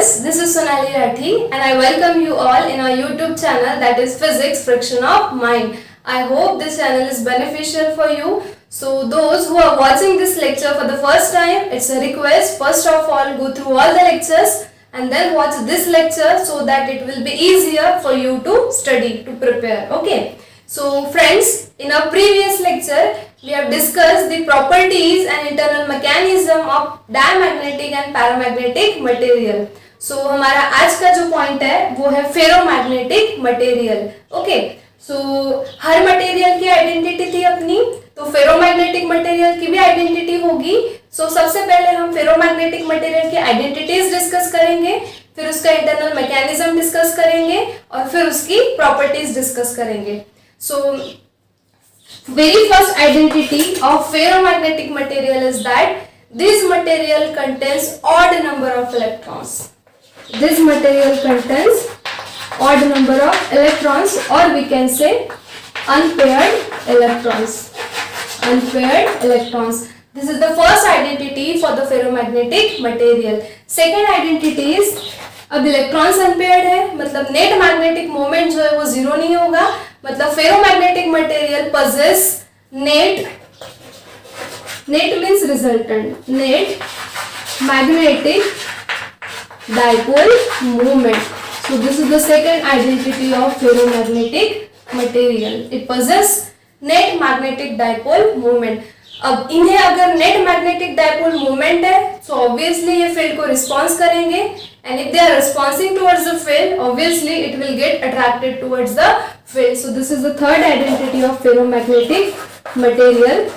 viewers, this is Sonali Rathi and I welcome you all in our YouTube channel, that is Physics Friction of Mind. I hope this channel is beneficial for you. So those who are watching this lecture for the first time, it's a request, first of all go through all the lectures and then watch this lecture so that it will be easier for you to study, to prepare. Okay. So friends, in our previous lecture, we have discussed the properties and internal mechanism of diamagnetic and paramagnetic material. So हमारा आज का जो point है वो है ferromagnetic material. Okay. So हर material की identity थी अपनी, तो ferromagnetic material की भी identity होगी. So सबसे पहले हम ferromagnetic material की identities discuss करेंगे, फिर उसका internal mechanism discuss करेंगे और फिर उसकी properties discuss करेंगे. So very first identity of ferromagnetic material is that this material contains odd number of electrons. This material contains odd number of electrons, or we can say unpaired electrons. Unpaired electrons. This is the first identity for the ferromagnetic material. Second identity is, अब electrons unpaired है, मतलब net magnetic moment जो है वो zero नहीं होगा, मतलब ferromagnetic material possess net means resultant, net magnetic dipole moment. So this is the second identity of ferromagnetic material. It possess net magnetic dipole moment. अब इन्हें अगर नेट मैग्नेटिक डाइपोल मोमेंट है तो ऑब्वियसली ये field को response करेंगे, and if they are responding towards the field, obviously it will get attracted towards the field. So this is the third identity of ferromagnetic material.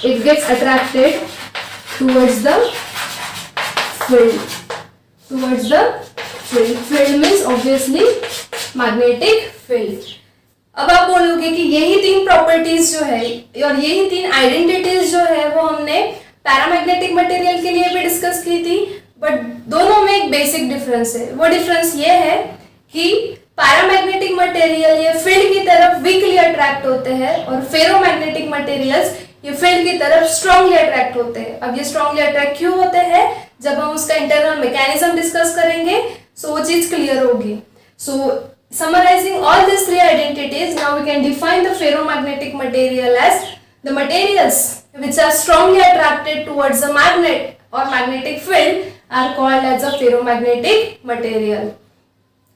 It gets attracted towards the field. Towards the field. Field means obviously magnetic field. अब आप बोलोगे कि यही तीन properties जो है और यही तीन आइडेंटिटीज जो है वो हमने पैरामैग्नेटिक मटेरियल के लिए भी डिस्कस की थी, बट दोनों में एक बेसिक डिफरेंस है. वो डिफरेंस ये है कि पैरामैग्नेटिक मटेरियल ये फील्ड की तरफ वीकली अट्रैक्ट होते हैं और फेरोमैग्नेटिक मटेरियल्स ये फील्ड की तरफ स्ट्रांगली अट्रैक्ट होते हैं. अब ये स्ट्रांगली अट्रैक्ट क्यों होते हैं, जब हम उसका इंटरनल मैकेनिज्म डिस्कस करेंगे सो वो चीज क्लियर होगी. सो summarizing all these three identities, now we can define the ferromagnetic material as the materials which are strongly attracted towards the magnet or magnetic field are called as a ferromagnetic material.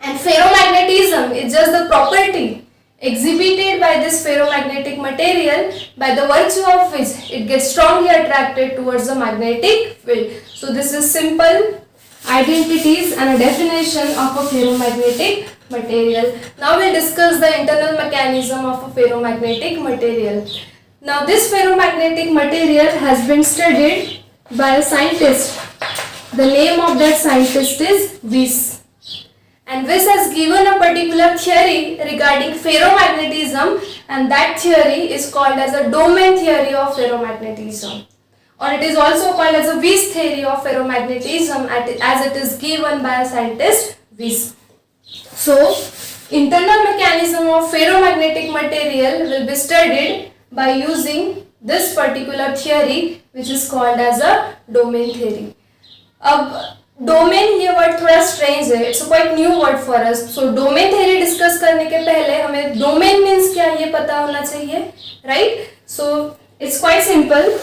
And ferromagnetism is just the property exhibited by this ferromagnetic material by the virtue of which it gets strongly attracted towards the magnetic field. So this is simple identities and a definition of a ferromagnetic material. Now we'll discuss the internal mechanism of a ferromagnetic material. Now this ferromagnetic material has been studied by a scientist. The name of that scientist is Weiss. And Weiss has given a particular theory regarding ferromagnetism, and that theory is called as a domain theory of ferromagnetism. Or it is also called as a Weiss theory of ferromagnetism as it is given by a scientist Weiss. So, internal mechanism of ferromagnetic material will be studied by using this particular theory which is called as a domain theory. अब domain ये word थोड़ा strange है, it's a quite new word for us. So domain theory discuss करने के पहले हमें domain means क्या ये पता होना चाहिए, right? So it's quite simple.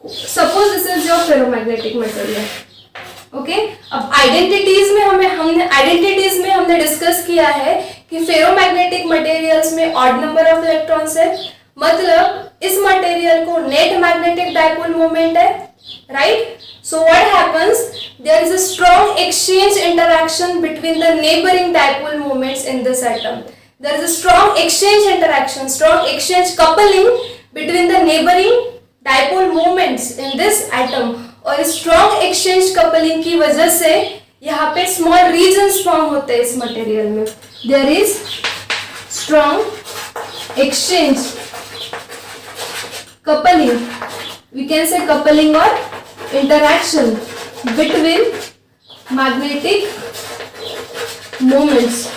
Suppose this is your ferromagnetic material. Okay अब आइडेंटिटीज में हमने डिस्कस किया है कि फेरोमैग्नेटिक मटेरियल्स में ऑड नंबर ऑफ इलेक्ट्रॉन्स है, मतलब इस मटेरियल को नेट मैग्नेटिक डाइपोल मोमेंट है, right. So what happens, there is a strong exchange interaction between the neighbouring dipole moments in this atom. There is a strong exchange interaction, strong exchange coupling between the neighbouring dipole moments in this atom. और strong exchange coupling की वजह से यहाँ पे small regions form होते हैं इस material में. There is strong exchange coupling, we can say coupling और इंटरैक्शन बिटवीन मैग्नेटिक मोमेंट्स.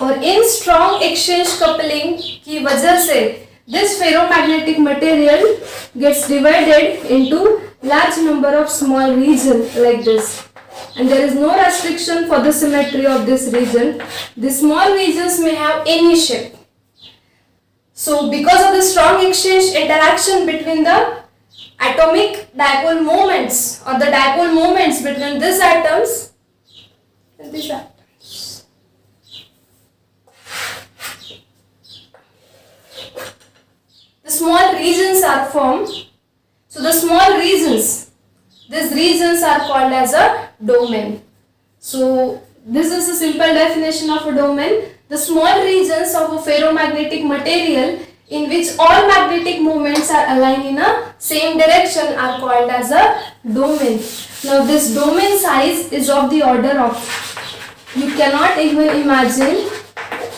और इन स्ट्रॉन्ग एक्सचेंज कपलिंग की वजह से this ferromagnetic material gets divided into large number of small regions like this. and there is no restriction for the symmetry of this region. The small regions may have any shape. So because of the strong exchange interaction between the atomic dipole moments or the dipole moments between these atoms and these atoms, the small regions are formed. So the small regions, these regions are called as a domain. So this is a simple definition of a domain. The small regions of a ferromagnetic material in which all magnetic moments are aligned in a same direction are called as a domain. Now this domain size is of the order of, you cannot even imagine,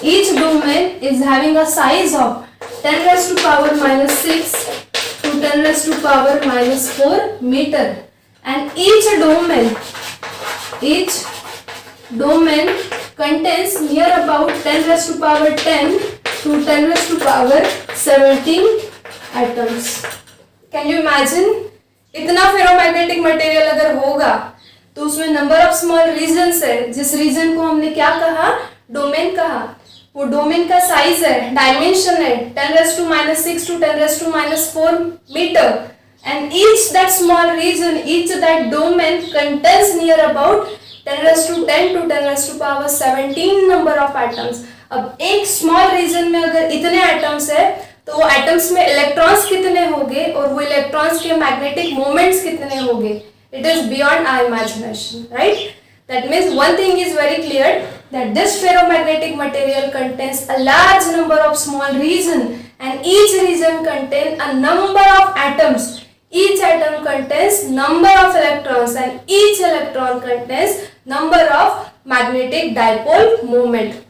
each domain is having a size of 10 raised to power minus 6 to 10 raised to power minus 4 meter, and each domain contains near about 10 raised to power 10 to 10 raised to power 17 atoms. Can you imagine? इतना ferromagnetic material अगर होगा तो उसमें number of small regions है, जिस reason को हमने क्या कहा, डोमेन कहा, वो डोमेन का साइज है, डायमेंशन है 10 raised to minus 6 to 10 raised to minus 4 meter, and each that small region, each that domain contains near about 10 raised to 10 to 10 raised to power 17 number of atoms. अब एक small reason में अगर इतने atoms है तो वो atoms में electrons कितने होंगे और वो इलेक्ट्रॉन्स के मैग्नेटिक मोमेंट्स कितने होंगे. It is beyond our imagination, right? That means one thing is very clear, that this ferromagnetic material contains a large number of small regions, and each region contains a number of atoms. Each atom contains number of electrons, and each electron contains number of magnetic dipole moment.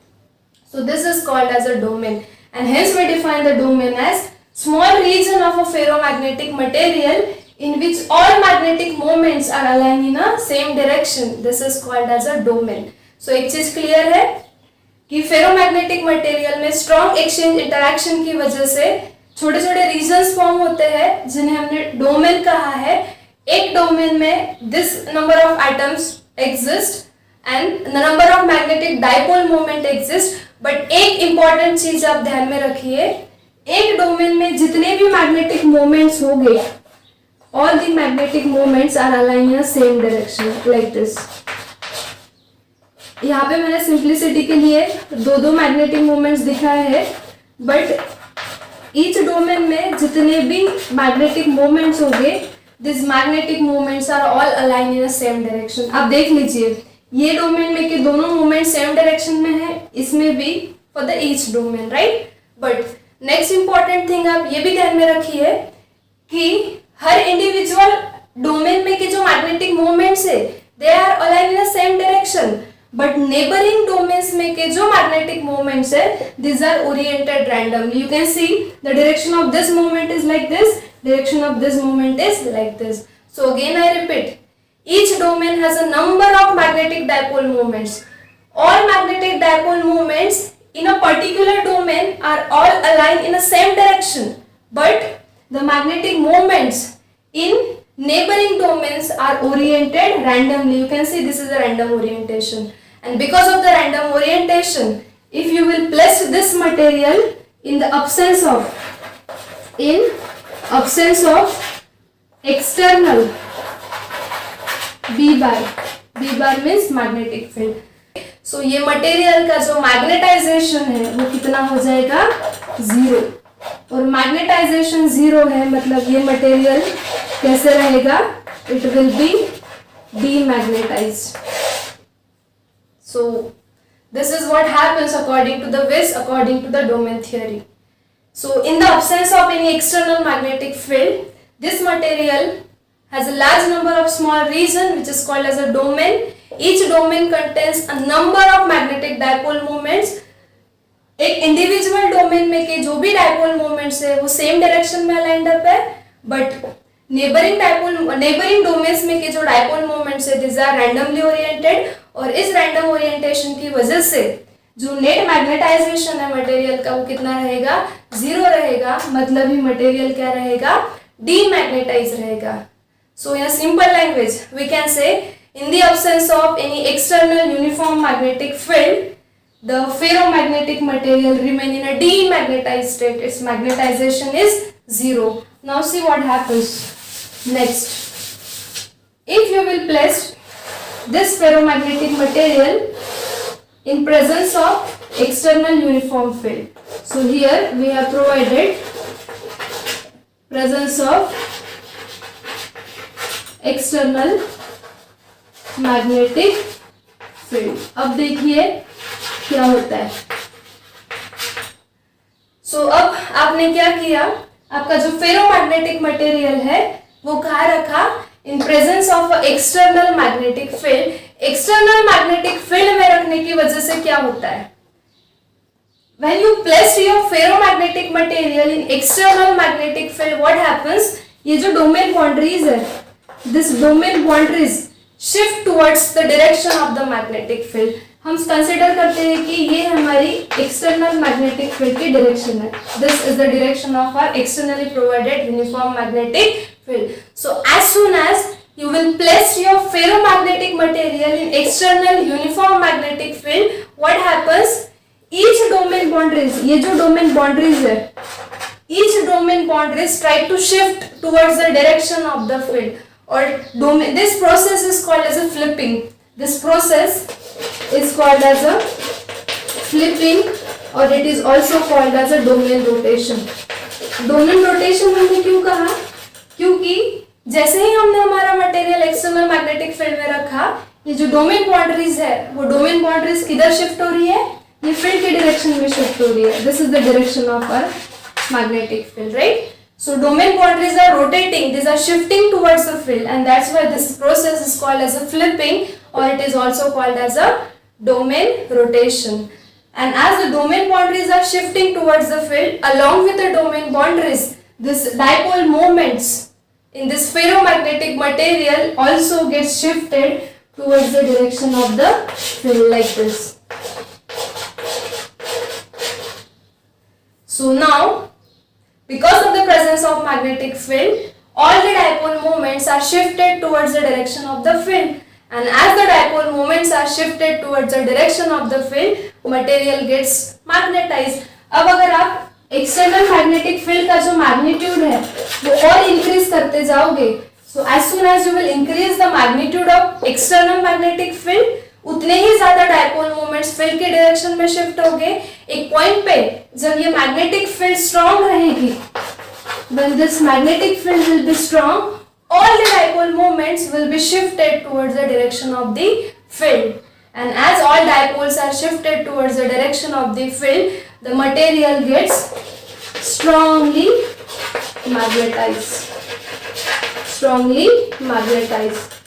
So this is called as a domain, and hence we define the domain as small region of a ferromagnetic material in which all magnetic moments are aligned in a same direction. This is called as a domain. So एक चीज clear है कि ferromagnetic material में strong exchange interaction की वजह से छोटे छोटे रीजन्स फॉर्म होते हैं जिन्हें हमने डोमेन कहा है. एक डोमेन में this number of atoms exist and the number of magnetic dipole moment exist. But एक इंपॉर्टेंट चीज आप ध्यान में रखिए, एक डोमेन में जितने भी मैग्नेटिक मोमेंट्स होंगे, all the magnetic moments are aligned in the same direction like this. यहाँ पे मैंने सिंप्लिसिटी के लिए दो मैग्नेटिक मोमेंट्स दिखाए हैं, बट ईच डोमेन में जितने भी मैग्नेटिक मोमेंट्स होंगे, this magnetic moments are all align in the same direction. आप देख लीजिए, ये डोमेन में के दोनों मोमेंट सेम डायरेक्शन में है, इसमें भी for the each domain, right? But next important thing आप ये भी ध्यान में रखिए कि हर इंडिविजुअल डोमेन में के जो मैग्नेटिक मोमेंट्स है they are align in the same direction, but neighbouring domains में के जो मैग्नेटिक मोमेंट्स है this are oriented randomly. You can see the direction of this moment is like this, direction of this moment is like this. So again I repeat, each domain has a number of magnetic dipole moments. All magnetic dipole moments in a particular domain are all aligned in the same direction, but the magnetic moments in neighboring domains are oriented randomly. You can see this is a random orientation, and because of the random orientation, if you will place this material in the absence of external B bar means magnetic field. So ये material का जो magnetisation है वो कितना हो जाएगा, 0. और magnetisation 0 है मतलब ये मटेरियल कैसे रहेगा, it will be demagnetized. So this is what happens according to the Weiss, according to the domain theory. So in the absence of any external magnetic field, this material has a large number of small regions which is called as a domain. Each domain contains a number of magnetic dipole moments. एक individual domain में के जो भी dipole moments है वो same direction में aligned up है, but neighbouring domains में के जो डाइपोल मोमेंट्स है दिस आर रैंडमली ओरिएंटेड. और इस रैंडम ओरिएंटेशन की वजह से जो नेट मैग्नेटाइजेशन है मटेरियल का वो कितना रहेगा, 0 रहेगा. मतलब ही मटेरियल क्या रहेगा, डीमैग्नेटाइज रहेगा. So in simple language we can say In the absence of any external uniform magnetic field, the ferromagnetic material remain in a demagnetized state. Its magnetization is 0. Now see what happens next. If you will place this ferromagnetic material in presence of external uniform field. So here we have provided presence of external magnetic field. अब देखिए क्या होता है. सो अब आपने क्या किया, आपका जो फेरोमैग्नेटिक मटेरियल है वो कहाँ रखा, in presence of external magnetic field. External magnetic field में रखने की वजह से क्या होता है, when you place your ferromagnetic material in external magnetic field, what happens, ये जो डोमेन बाउंड्रीज है, this domain boundaries shift towards the direction of the magnetic field. हम कंसिडर करते हैं कि ये हमारी एक्सटर्नल मैग्नेटिक फील्ड की डायरेक्शन है. This is the direction of our externally provided uniform magnetic field. So as soon as you will place your ferromagnetic material in external uniform magnetic field, what happens, each domain boundaries, ये जो domain boundaries है, each domain boundaries try to shift towards the direction of the field, or domain. This process is called as a flipping. This process is called as a flipping, or it is also called as a domain rotation. Domain rotation हमने क्यों कहा, क्योंकि जैसे ही हमने हमारा material external magnetic field में रखा, ये जो डोमेन बाउंड्रीज है वो डोमेन बाउंड्रीज किधर शिफ्ट हो रही है, ये फील्ड की डायरेक्शन में शिफ्ट हो रही है. This is the direction of our magnetic field, right. So domain boundaries are rotating, these are shifting towards the field, and that's why this process is called as a flipping, or it is also called as a domain rotation. And as the domain boundaries are shifting towards the field, along with the domain boundaries, this dipole moments in this ferromagnetic material also gets shifted towards the direction of the field like this. So now, because of the presence of magnetic field, all the dipole moments are shifted towards the direction of the field, and as the dipole moments are shifted towards the direction of the field, material gets magnetized. अब अगर आप external magnetic field का जो magnitude है वो और increase करते जाओगे, so as soon as you will increase the magnitude of external magnetic field, उतने ही ज्यादा डायपोल मोमेंट्स फील्ड के डायरेक्शन में शिफ्ट होंगे. एक पॉइंट पे जब ये मैग्नेटिक फील्ड स्ट्रांग रहेगी, when this magnetic field will be strong, all the dipole moments will be shifted towards the direction of the field, and as all dipoles are shifted towards the direction of the field, the material gets strongly magnetized. Strongly magnetized.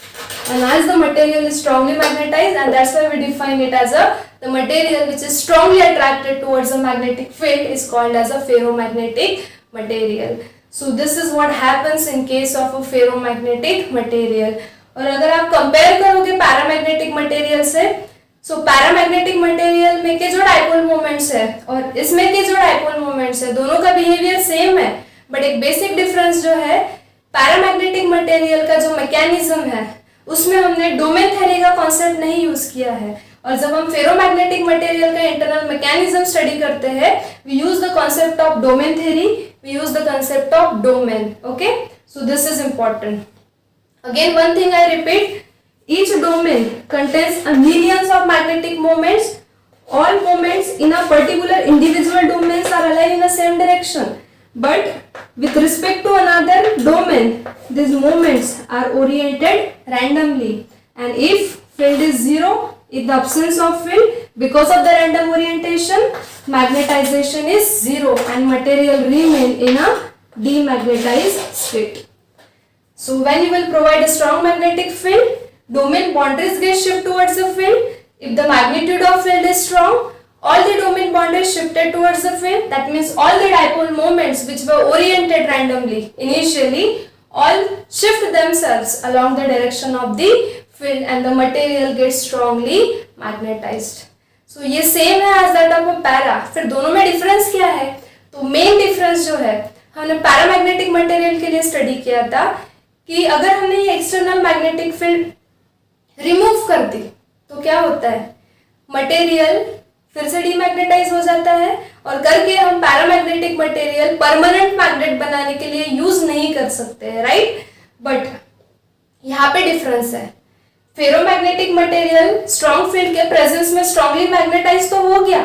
And as the material is strongly magnetized, and that's why we define it as the material which is strongly attracted towards the magnetic field is called as a ferromagnetic material. So this is what happens in case of a ferromagnetic material. और अगर आप compare करोगे paramagnetic material से, सो paramagnetic material में के जो dipole moments है और इसमें के जो डायपोल मोमेंट्स है, दोनों का बिहेवियर सेम है, बट एक बेसिक डिफरेंस जो है, पैरामैग्नेटिक मटेरियल का जो मैकेनिज्म है उसमें हमने डोमेन थ्योरी का कॉन्सेप्ट नहीं यूज किया है, और जब हम फेरोमैग्नेटिक मटेरियल का इंटरनल मैकेनिज्म स्टडी करते हैं, we use the concept of domain theory, we use the concept of domain. Okay, so this is important. Again, one thing I repeat, each domain contains a millions of magnetic moments. All moments in a particular individual domains are aligned in the same direction. But with respect to another domain, these moments are oriented randomly. And if field is zero, in the absence of field, because of the random orientation, magnetization is zero and material remain in a demagnetized state. So when you will provide a strong magnetic field, domain boundaries get shift towards the field. If the magnitude of field is strong, all the domain boundaries shifted towards the field. That means all the dipole moments which were oriented randomly initially, all shift themselves along the direction of the field and the material gets strongly magnetized. So ये same है as that of a para. फिर दोनों में difference क्या है? तो main difference जो है, हमने पैरामैग्नेटिक मटेरियल के लिए स्टडी किया था कि अगर हमने ये एक्सटर्नल मैग्नेटिक फील्ड रिमूव कर दी तो क्या होता है, मटेरियल फिर से डीमैग्नेटाइज हो जाता है और करके हम पैरामैग्नेटिक मटेरियल परमानेंट मैग्नेट बनाने के लिए यूज नहीं कर सकते हैं, राइट। बट यहाँ पे डिफरेंस है, फेरोमैग्नेटिक मटेरियल स्ट्रॉन्ग फील्ड के प्रेजेंस में स्ट्रांगली मैग्नेटाइज तो हो गया,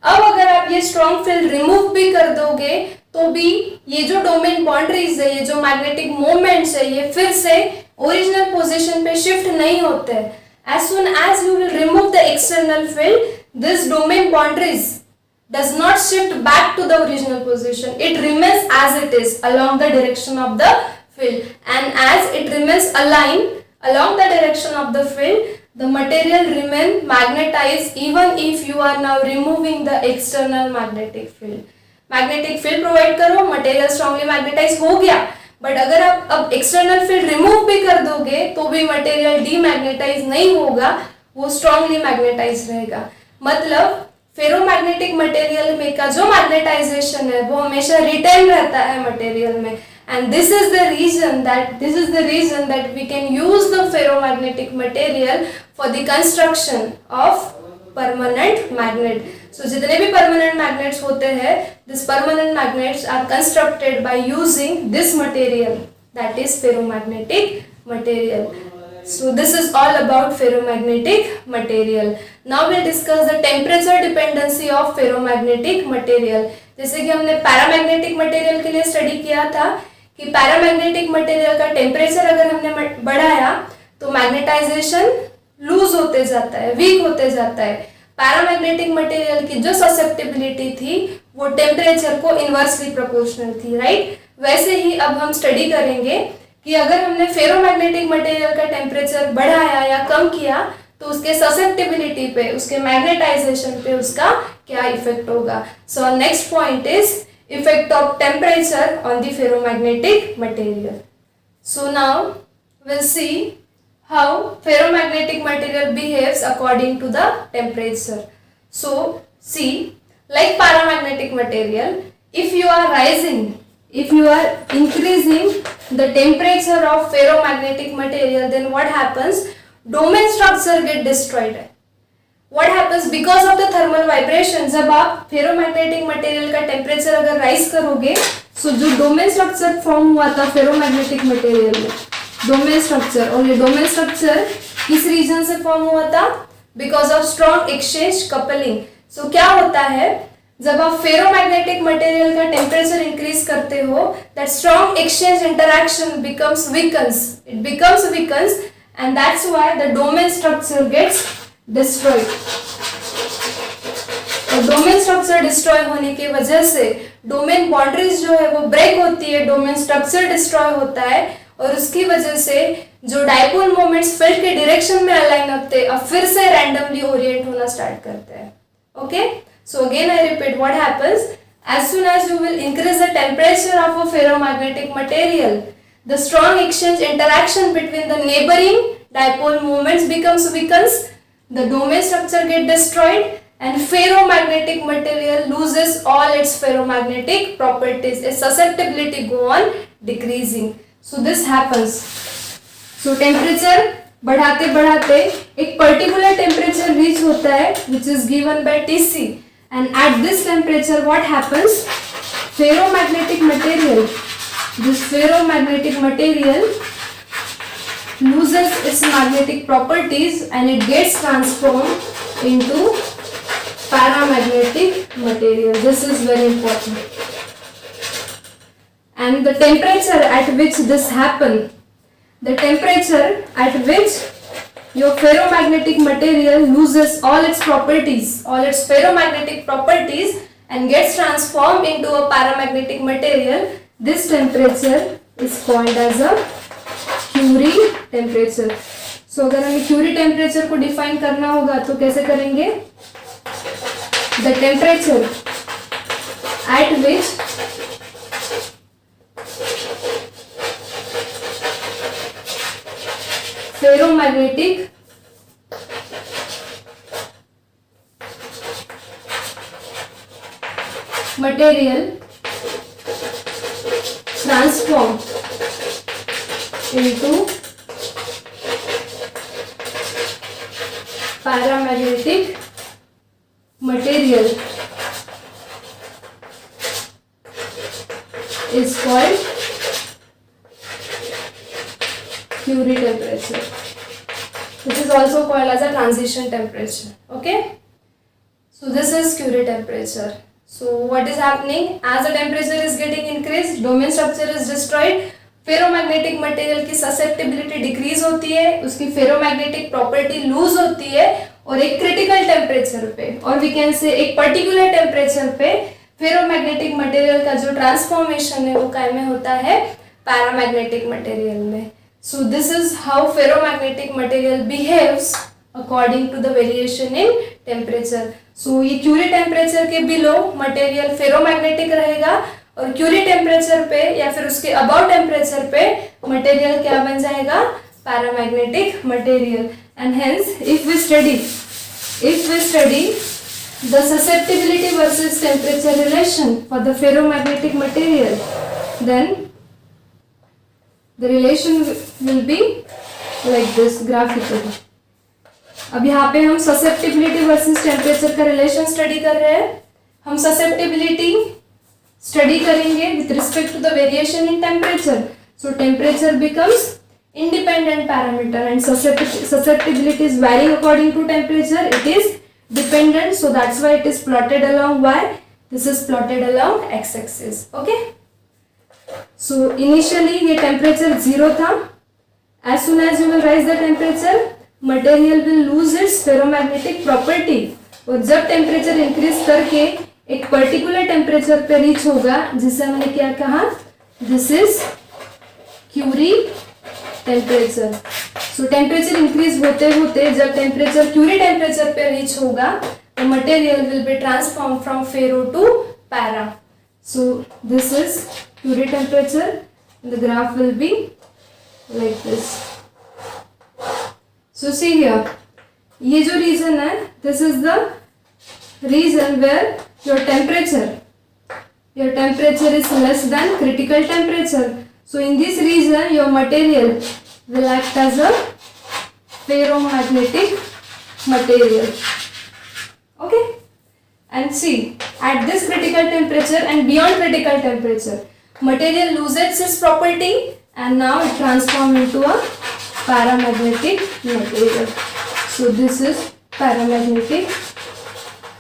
अब अगर आप ये स्ट्रॉन्ग फील्ड रिमूव भी कर दोगे तो भी ये जो डोमेन बाउंड्रीज है, ये जो मैग्नेटिक मोमेंट्स है, ये फिर से ओरिजिनल पोजीशन पे शिफ्ट नहीं होते हैं। As soon as you will remove the external field, this domain boundaries does not shift back to the original position. It remains as it is along the direction of the field, and as it remains aligned along the direction of the field, the material remain magnetized even if you are now removing the external magnetic field. Magnetic field provide करो, material strongly magnetized हो गया, but अगर आप अब external field remove भी कर दोगे तो भी मटेरियल डीमैग्नेटाइज नहीं होगा, वो स्ट्रांगली मैग्नेटाइज रहेगा। मतलब फेरोमैग्नेटिक मटेरियल में का जो मैग्नेटाइजेशन है वो हमेशा रिटेन रहता है मटेरियल में, and this is the reason that we can use the ferromagnetic material for the construction of permanent magnet. So जितने भी परमानेंट मैग्नेट्स होते हैं, this permanent magnets are constructed by using this material, that is ferromagnetic material. So this is all about ferromagnetic material. Now we'll discuss the temperature dependency of ferromagnetic material. जैसे कि हमने paramagnetic material के लिए study किया था कि paramagnetic material का temperature अगर हमने बढ़ाया तो मैग्नेटाइजेशन लूज होते जाता है, वीक होते जाता है। पैरामैग्नेटिक मटेरियल की जो ससेप्टिबिलिटी थी वो टेम्परेचर को इनवर्सली प्रोपोर्शनल थी, राइट। वैसे ही अब हम स्टडी करेंगे कि अगर हमने फेरोमैग्नेटिक मटेरियल का टेम्परेचर बढ़ाया या कम किया तो उसके ससेप्टिबिलिटी पे, उसके मैग्नेटाइजेशन पे उसका क्या इफेक्ट होगा। So next point is effect of temperature on the ferromagnetic material. So now will see how ferromagnetic material behaves according to the temperature. So see, like paramagnetic material, if you are increasing the temperature of ferromagnetic material, then what happens? Domain structure get destroyed. What happens because of the thermal vibration? जब आप ferromagnetic material का temperature अगर rise करोगे, so जो domain structure form हुआ था ferromagnetic material में, domain structure, और ये डोमेन स्ट्रक्चर किस रीजन से फॉर्म हुआ था? Because of strong exchange coupling. So क्या होता है जब आप फेरोमैग्नेटिक मटेरियल का टेम्परेचर इंक्रीज करते हो, that strong exchange interaction becomes weakens and that's why the domain structure gets destroyed. और डोमेन स्ट्रक्चर डिस्ट्रॉय होने की वजह से डोमेन बाउंड्रीज जो है वो ब्रेक होती है, डोमेन स्ट्रक्चर डिस्ट्रॉय होता है, और उसकी वजह से जो डाइपोल मोमेंट्स फील्ड के डायरेक्शन में अलाइन होते हैं अब फिर से रैंडमली ओरिएंट होना स्टार्ट करते हैं। Okay, so again I repeat what happens as soon as you will increase the temperature of a ferromagnetic material, the strong exchange interaction between the neighbouring dipole moments becomes weakens, the domain structure get destroyed and ferromagnetic material loses all its ferromagnetic properties, its susceptibility go on decreasing. So this happens. So temperature बढ़ाते बढ़ाते एक particular temperature reach होता है which is given by Tc, and at this temperature what happens? Ferromagnetic material, this ferromagnetic material loses its magnetic properties and it gets transformed into paramagnetic material. This is very important. And the temperature at which this happens, the temperature at which your ferromagnetic material loses all its properties, all its ferromagnetic properties and gets transformed into a paramagnetic material, this temperature is called as a Curie temperature. So अगर हमें Curie temperature को define करना होगा तो कैसे करेंगे? The temperature at which ferromagnetic material transform into paramagnetic material is called Curie temperature, which is also called as a transition temperature. Okay, so this is Curie temperature. So what is happening? As the temperature is getting increased, domain structure is destroyed, ferromagnetic material की susceptibility decrease होती है, उसकी ferromagnetic property loose होती है, और एक critical temperature पे, और वी कैन से एक पर्टिकुलर टेम्परेचर पे फेरोमैग्नेटिक मटेरियल का जो ट्रांसफॉर्मेशन है वो काय में होता है? पैरामैग्नेटिक मटेरियल में. So this is how ferromagnetic material behaves according to the variation in temperature. So ये क्यूरी टेम्परेचर के बिलो मटेरियल फेरोमैग्नेटिक रहेगा, और क्यूरी टेम्परेचर पे या फिर उसके अबाउ टेम्परेचर पे मटेरियल क्या बन जाएगा? Paramagnetic material. And hence if we study the susceptibility versus temperature relation for the ferromagnetic material, then the relation will be like this graphically. अब यहाँ पे हम susceptibility versus temperature का relation study कर रहे हैं. हम susceptibility study करेंगे with respect to the variation in temperature. So temperature becomes independent parameter and susceptibility is varying according to temperature. It is dependent, so that's why it is plotted along y. This is plotted along x-axis. Okay. So initially ये temperature 0 था. As soon as you will rise the temperature, material will lose its ferromagnetic property. और जब temperature increase करके एक particular temperature पे reach होगा, जिसे हमने क्या कहा? This is Curie temperature. So temperature increase होते होते जब temperature Curie temperature पे reach होगा, the material will be transformed from ferro to para. So this is Curie temperature. The graph will be like this. So see here, ये जो region है, this is the region where your temperature is less than critical temperature. So in this region, your material will act as a ferromagnetic material. Okay, and see, at this critical temperature and beyond critical temperature, material loses its property and now it transforms into a paramagnetic material. So this is paramagnetic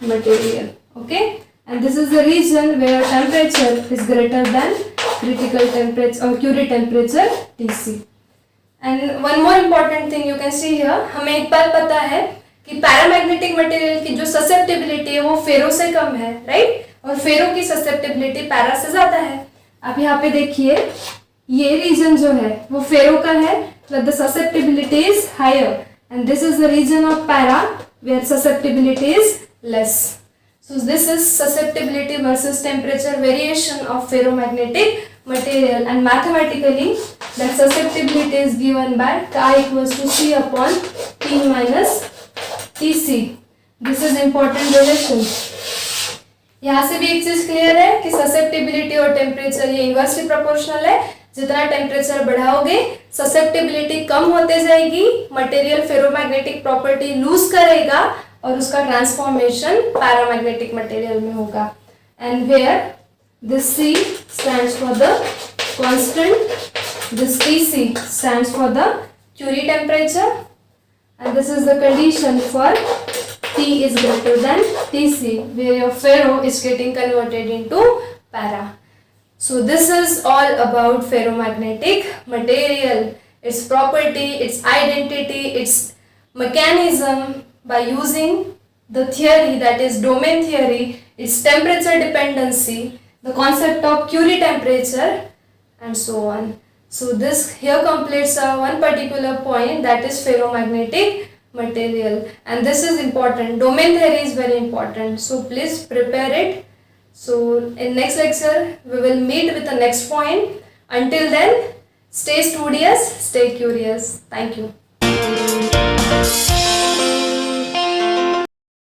material. Okay, and this is the region where temperature is greater than critical temperature or Curie temperature Tc. And one more important thing you can see here, हमें एक बात पता है कि paramagnetic material की जो susceptibility है वो फेरो से कम है, राइट? और फेरो की ससेप्टिबिलिटी पैरा से ज्यादा है. आप यहाँ पे देखिए, ये रीजन जो है वो फेरो का है, but the susceptibility is higher, and this is the region of para where susceptibility is less. So this is susceptibility versus temperature variation of ferromagnetic material, and mathematically that susceptibility is given by chi equals to C upon T minus Tc. This is important relation. यहाँ से भी एक चीज clear है कि susceptibility और temperature ये inversely proportional है. जितना टेम्परेचर बढ़ाओगे ससेप्टिबिलिटी कम होते जाएगी, मटेरियल फेरोमैग्नेटिक प्रॉपर्टी लूज करेगा और उसका ट्रांसफॉर्मेशन पैरामैग्नेटिक मटेरियल में होगा. And where this C stands for the constant, this Tc stands for the Curie temperature, and this is the condition for T is greater than Tc, where your ferro is getting converted into para. So this is all about ferromagnetic material, its property, its identity, its mechanism, by using the theory, that is domain theory, its temperature dependency, the concept of Curie temperature, and so on. So this here completes one particular point, that is ferromagnetic material, and this is important. Domain theory is very important, so please prepare it. So in next lecture we will meet with the next point. Until then, stay studious, stay curious. Thank you.